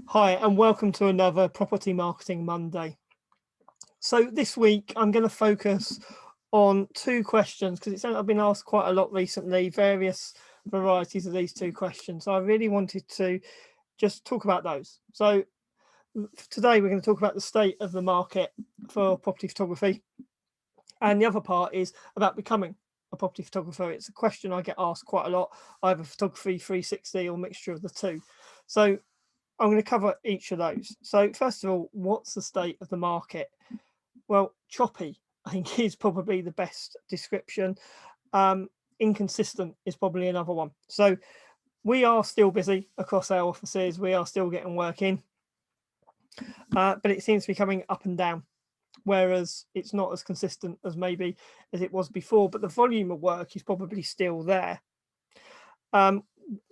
Hi, and welcome to another Property Marketing Monday. So this week I'm going to focus on two questions because it's something I've been asked quite a lot recently, various varieties of these two questions. So I really wanted to just talk about those. So today we're going to talk about the state of the market for property photography. And the other part is about becoming a property photographer. It's a question I get asked quite a lot, either photography 360 or mixture of the two. So I'm going to cover each of those. So first of all, what's the state of the market? Well, choppy, I think, is probably the best description. Inconsistent is probably another one. So we are still busy across our offices. We are still getting work in, but it seems to be coming up and down, whereas it's not as consistent as maybe as it was before, but the volume of work is probably still there.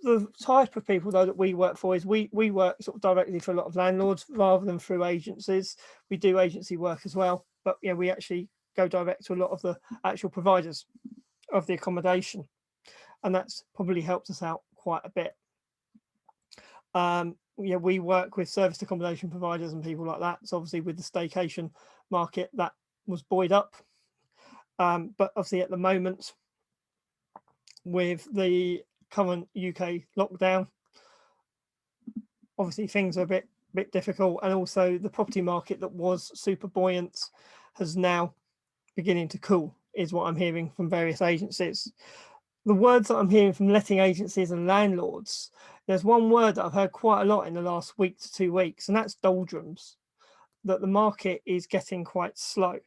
The type of people though that we work for is we work sort of directly for a lot of landlords rather than through agencies. We do agency work as well, but yeah, we actually go direct to a lot of the actual providers of the accommodation, and that's probably helped us out quite a bit. Yeah, we work with serviced accommodation providers and people like that. So obviously with the staycation market that was buoyed up, but obviously at the moment with the current UK lockdown, obviously things are a bit difficult, and also the property market that was super buoyant has now beginning to cool, is what I'm hearing from various agencies. The words that I'm hearing from letting agencies and landlords, there's one word that I've heard quite a lot in the last week to 2 weeks, and that's doldrums, that the market is getting quite slow.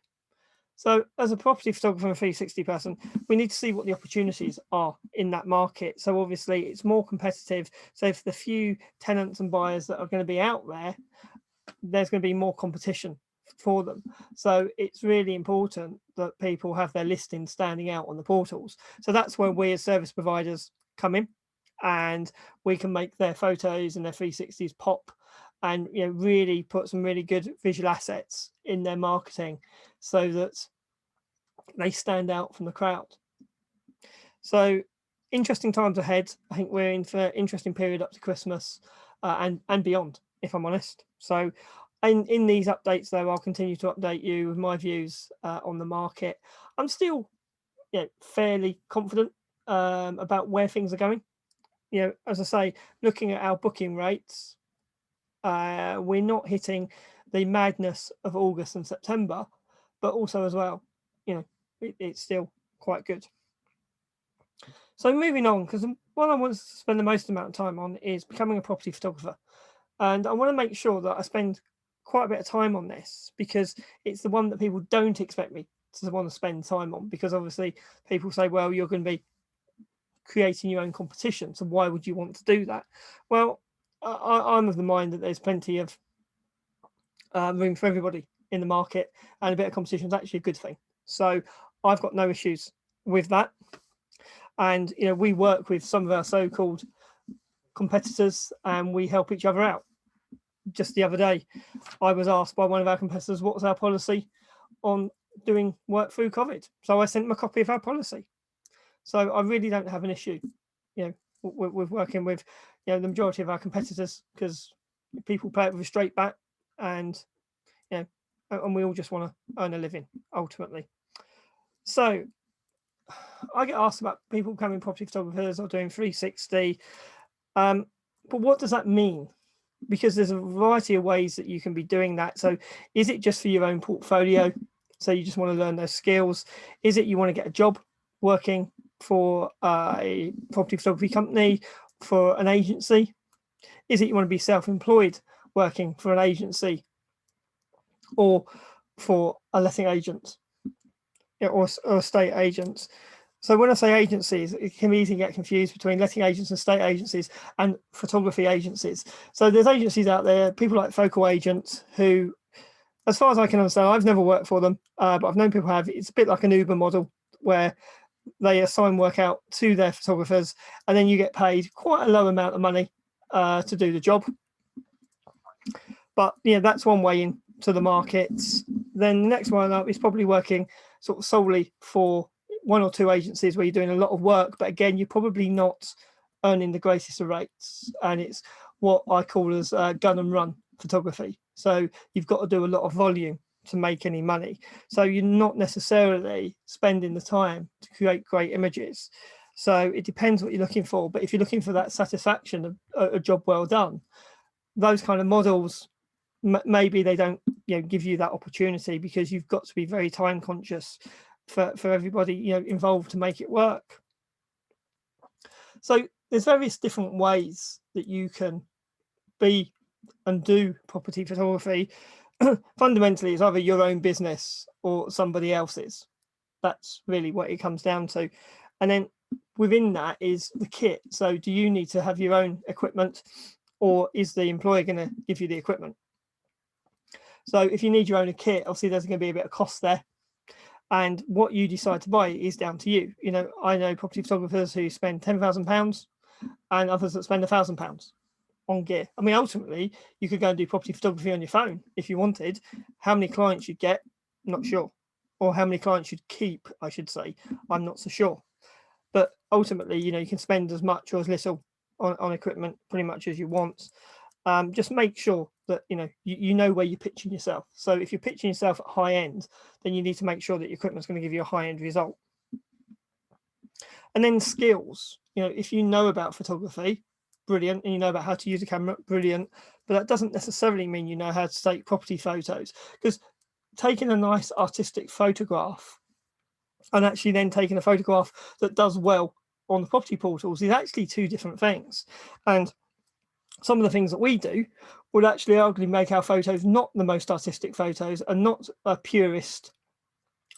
So as a property photographer and 360 person, we need to see what the opportunities are in that market. So obviously it's more competitive. So for the few tenants and buyers that are going to be out there, there's going to be more competition for them. So it's really important that people have their listings standing out on the portals. So that's where we as service providers come in, and we can make their photos and their 360s pop, and really put some really good visual assets in their marketing so that they stand out from the crowd. So interesting times ahead. I think we're in for an interesting period up to Christmas and beyond, if I'm honest. So in these updates though, I'll continue to update you with my views on the market. I'm still fairly confident about where things are going. As I say, looking at our booking rates, we're not hitting the madness of August and September, but also as well, it's still quite good. So moving on, because what I want to spend the most amount of time on is becoming a property photographer. And I want to make sure that I spend quite a bit of time on this, because it's the one that people don't expect me to want to spend time on, because obviously people say, well, you're going to be creating your own competition, so why would you want to do that? Well, I'm of the mind that there's plenty of room for everybody in the market, and a bit of competition is actually a good thing. So I've got no issues with that. And we work with some of our so-called competitors, and we help each other out. Just the other day, I was asked by one of our competitors, what was our policy on doing work through COVID? So I sent them a copy of our policy. So I really don't have an issue, with working with, the majority of our competitors, because people play it with a straight bat, and and we all just want to earn a living ultimately. So I get asked about people becoming property photographers or doing 360, but what does that mean? Because there's a variety of ways that you can be doing that. So is it just for your own portfolio? So you just want to learn those skills? Is it you want to get a job working for a property photography company, for an agency? Is it you want to be self-employed working for an agency or for a letting agent or estate agents? So when I say agencies, it can easily get confused between letting agents and estate agencies and photography agencies. So there's agencies out there, people like Focal Agents, who, as far as I can understand, I've never worked for them, but I've known people have. It's a bit like an Uber model where they assign work out to their photographers, and then you get paid quite a low amount of money to do the job. But that's one way into the markets. Then the next one up is probably working sort of solely for one or two agencies where you're doing a lot of work, but again, you're probably not earning the greatest of rates, and it's what I call as gun and run photography. So you've got to do a lot of volume to make any money. So you're not necessarily spending the time to create great images. So it depends what you're looking for. But if you're looking for that satisfaction of a job well done, those kind of models, maybe they don't give you that opportunity, because you've got to be very time conscious for everybody involved to make it work. So there's various different ways that you can be and do property photography. Fundamentally, it's either your own business or somebody else's. That's really what it comes down to. And then within that is the kit. So do you need to have your own equipment, or is the employer going to give you the equipment? So if you need your own kit, obviously there's going to be a bit of cost there. And what you decide to buy is down to you. I know property photographers who spend £10,000 and others that spend £1,000 on gear. I mean, ultimately, you could go and do property photography on your phone if you wanted. How many clients you'd get, not sure. Or how many clients you'd keep, I should say, I'm not so sure. But ultimately, you can spend as much or as little on equipment pretty much as you want. Just make sure that you know where you're pitching yourself. So if you're pitching yourself at high end, then you need to make sure that your equipment's going to give you a high end result. And then skills. If you know about photography, brilliant, and you know about how to use a camera, brilliant. But that doesn't necessarily mean you know how to take property photos, because taking a nice artistic photograph and actually then taking a photograph that does well on the property portals is actually two different things. And some of the things that we do would actually arguably make our photos not the most artistic photos, and not a purist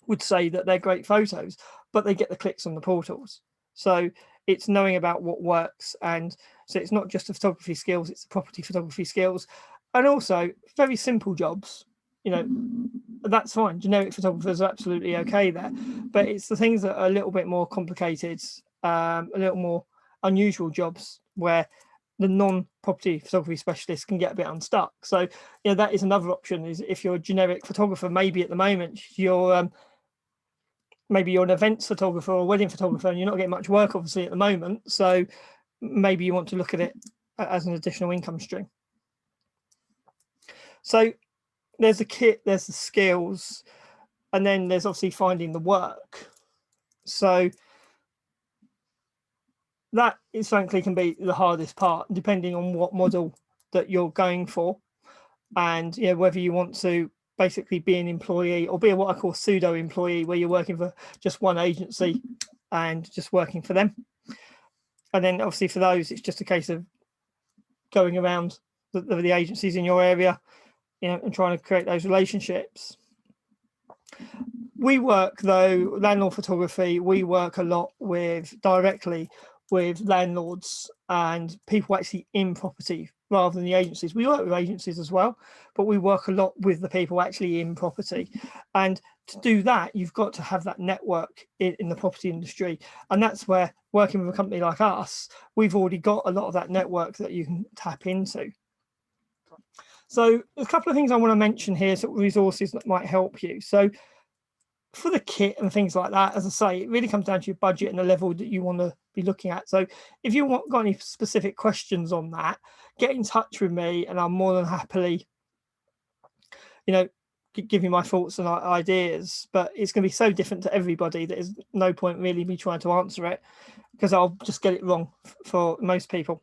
would say that they're great photos, but they get the clicks on the portals. So it's knowing about what works. And so it's not just the photography skills, it's the property photography skills. And also very simple jobs, that's fine. Generic photographers are absolutely okay there, but it's the things that are a little bit more complicated, a little more unusual jobs where the non-property photography specialist can get a bit unstuck. So that is another option, is if you're a generic photographer, maybe at the moment maybe you're an events photographer or a wedding photographer and you're not getting much work obviously at the moment, so maybe you want to look at it as an additional income stream. So there's the kit, there's the skills, and then there's obviously finding the work. So that is frankly can be the hardest part, depending on what model that you're going for, and whether you want to basically be an employee or be what I call pseudo employee, where you're working for just one agency and just working for them. And then obviously for those, it's just a case of going around the agencies in your area, and trying to create those relationships. We work, though, landlord photography, we work a lot directly with landlords and people actually in property rather than the agencies. We work with agencies as well, but we work a lot with the people actually in property. And to do that, you've got to have that network in the property industry. And that's where, working with a company like us, we've already got a lot of that network that you can tap into. So a couple of things I want to mention here, sort of resources that might help you. So for the kit and things like that, as I say, it really comes down to your budget and the level that you want to be looking at. So if you got any specific questions on that, get in touch with me and I'm more than happily, give you my thoughts and ideas. But it's going to be so different to everybody that there's no point really me trying to answer it, because I'll just get it wrong for most people.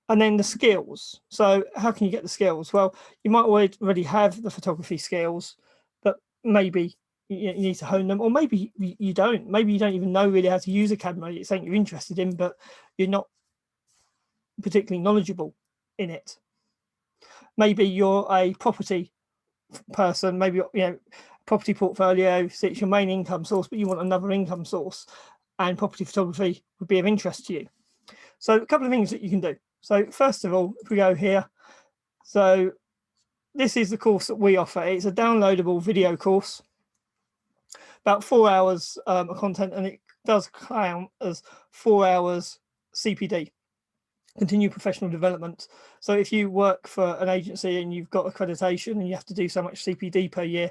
And then the skills. So how can you get the skills? Well, you might already have the photography skills, but maybe you need to hone them, or maybe you don't. Maybe you don't even know really how to use a camera. It's something you're interested in, but you're not particularly knowledgeable in it. Maybe you're a property person, maybe property portfolio, so it's your main income source, but you want another income source, and property photography would be of interest to you. So a couple of things that you can do. So first of all, if we go here, so this is the course that we offer. It's a downloadable video course, about 4 hours of content, and it does count as 4 hours CPD, continued professional development. So if you work for an agency and you've got accreditation and you have to do so much CPD per year,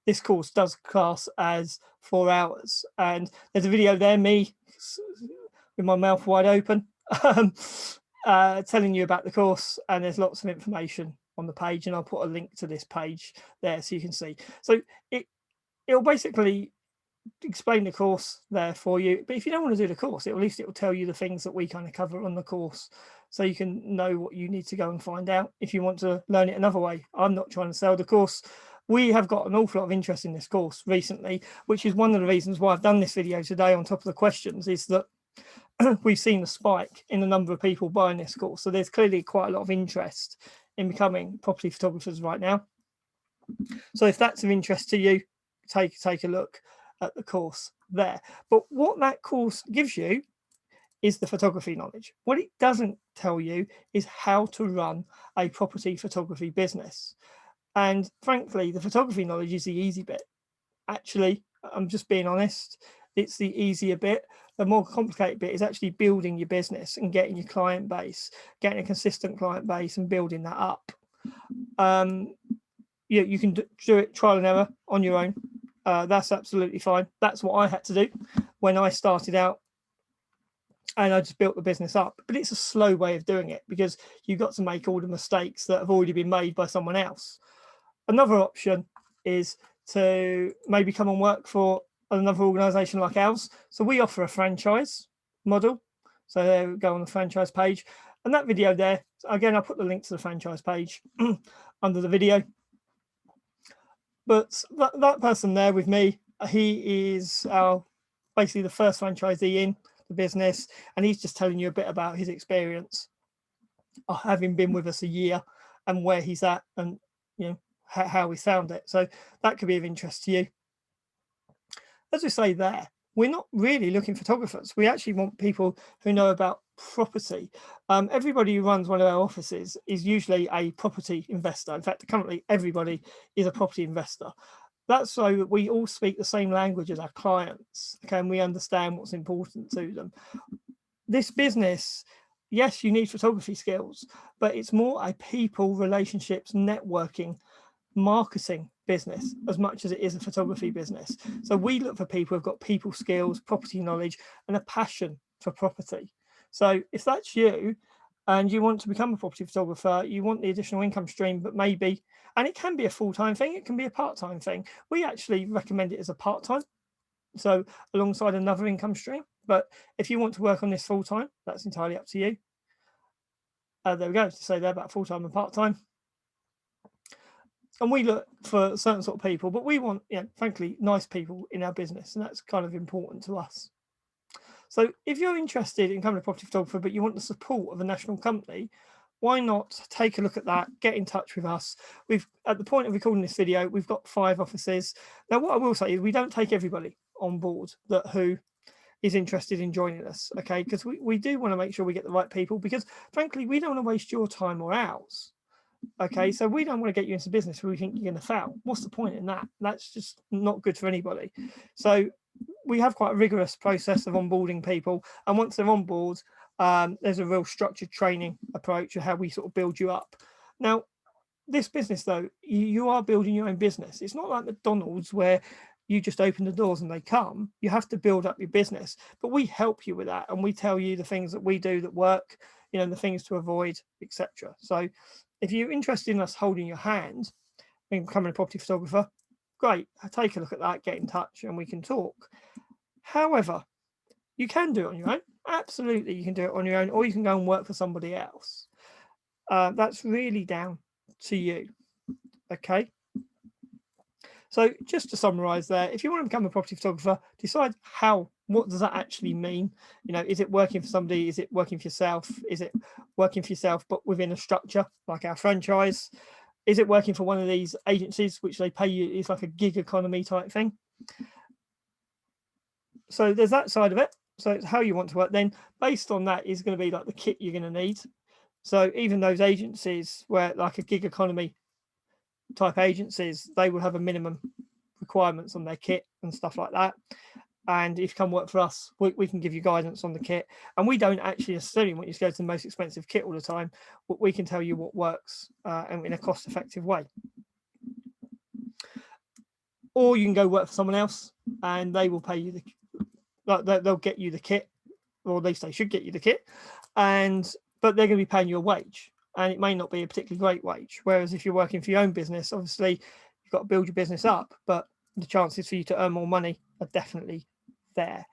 this course does class as 4 hours. And there's a video there, me with my mouth wide open, telling you about the course, and there's lots of information on the page, and I'll put a link to this page there so you can see. So it'll basically explain the course there for you, but if you don't want to do the course, at least it will tell you the things that we kind of cover on the course, so you can know what you need to go and find out if you want to learn it another way. I'm not trying to sell the course. We have got an awful lot of interest in this course recently, which is one of the reasons why I've done this video today on top of the questions, is that we've seen a spike in the number of people buying this course. So there's clearly quite a lot of interest in becoming property photographers right now. So if that's of interest to you, take a look at the course there. But what that course gives you is the photography knowledge. What it doesn't tell you is how to run a property photography business. And frankly, the photography knowledge is the easy bit. Actually, I'm just being honest, it's the easier bit. The more complicated bit is actually building your business and getting your client base, getting a consistent client base and building that up. You can do it trial and error on your own. That's absolutely fine. That's what I had to do when I started out, and I just built the business up. But it's a slow way of doing it because you've got to make all the mistakes that have already been made by someone else. Another option is to maybe come and work for another organization like ours. So we offer a franchise model. So there we go on the franchise page. And that video there, again, I'll put the link to the franchise page under the video. But that person there with me, he is basically the first franchisee in the business, and he's just telling you a bit about his experience, having been with us a year, and where he's at, and how we found it. So that could be of interest to you. As we say there, we're not really looking for photographers. We actually want people who know about property. Everybody who runs one of our offices is usually a property investor. In fact, currently everybody is a property investor. That's so that we all speak the same language as our clients, okay, and we understand what's important to them. This business, yes, you need photography skills, but it's more a people, relationships, networking, marketing business as much as it is a photography business. So we look for people who've got people skills, property knowledge, and a passion for property. So if that's you and you want to become a property photographer, you want the additional income stream, but maybe, and it can be a full-time thing, it can be a part-time thing. We actually recommend it as a part-time, so alongside another income stream. But if you want to work on this full-time, that's entirely up to you. There we go, to say there about full-time and part-time. And we look for certain sort of people, but we want, frankly, nice people in our business, and that's kind of important to us. So if you're interested in becoming a property photographer, but you want the support of a national company, why not take a look at that, get in touch with us. At the point of recording this video, we've got 5 offices. Now, what I will say is we don't take everybody on board who is interested in joining us, okay? Because we do want to make sure we get the right people, because frankly, we don't want to waste your time or ours. Okay, so we don't want to get you into business where we think you're going to fail. What's the point in that? That's just not good for anybody. So we have quite a rigorous process of onboarding people, and once they're on board, there's a real structured training approach of how we sort of build you up. Now, this business though, you are building your own business. It's not like McDonald's where you just open the doors and they come. You have to build up your business, but we help you with that, and we tell you the things that we do that work, the things to avoid, etc. So if you're interested in us holding your hand in becoming a property photographer, great, take a look at that, get in touch, and we can talk. However, you can do it on your own. Absolutely, you can do it on your own, or you can go and work for somebody else. That's really down to you. Okay. So just to summarize there, if you want to become a property photographer, decide what does that actually mean? Is it working for somebody? Is it working for yourself? Is it working for yourself, but within a structure like our franchise? Is it working for one of these agencies, which they pay you? It's like a gig economy type thing. So there's that side of it. So it's how you want to work. Then based on that is going to be like the kit you're going to need. So even those agencies where like a gig economy type agencies, they will have a minimum requirements on their kit and stuff like that. And if you come work for us, we can give you guidance on the kit. And we don't actually necessarily want you to go to the most expensive kit all the time. But we can tell you what works and in a cost-effective way. Or you can go work for someone else and they will pay you they'll get you the kit, or at least they should get you the kit. And but they're going to be paying you a wage, and it may not be a particularly great wage. Whereas if you're working for your own business, obviously you've got to build your business up, but the chances for you to earn more money are definitely there.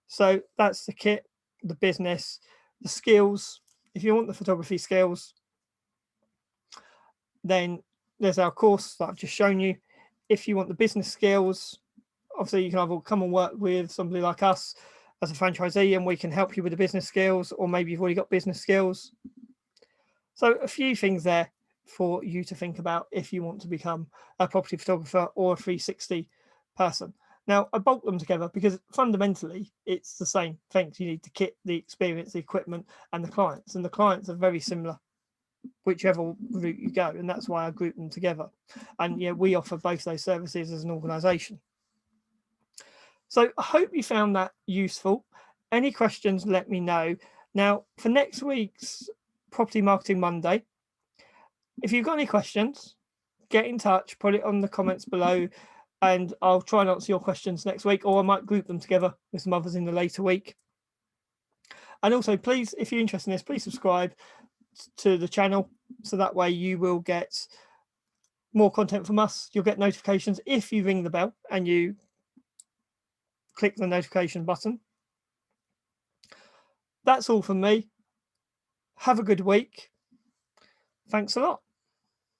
So that's the kit, the business, the skills. If you want the photography skills, then there's our course that I've just shown you. If you want the business skills, obviously you can either come and work with somebody like us as a franchisee and we can help you with the business skills, or maybe you've already got business skills. So a few things there for you to think about if you want to become a property photographer or a 360 person. Now, I bolt them together because fundamentally it's the same things. You need the kit, the experience, the equipment, and the clients. And the clients are very similar, whichever route you go. And that's why I group them together. And yeah, we offer both those services as an organisation. So I hope you found that useful. Any questions, let me know. Now, for next week's Property Marketing Monday, if you've got any questions, get in touch, put it on the comments below, and I'll try and answer your questions next week, or I might group them together with some others in the later week. And also, please, if you're interested in this, please subscribe to the channel, so that way you will get more content from us. You'll get notifications if you ring the bell and you click the notification button. That's all from me. Have a good week. Thanks a lot.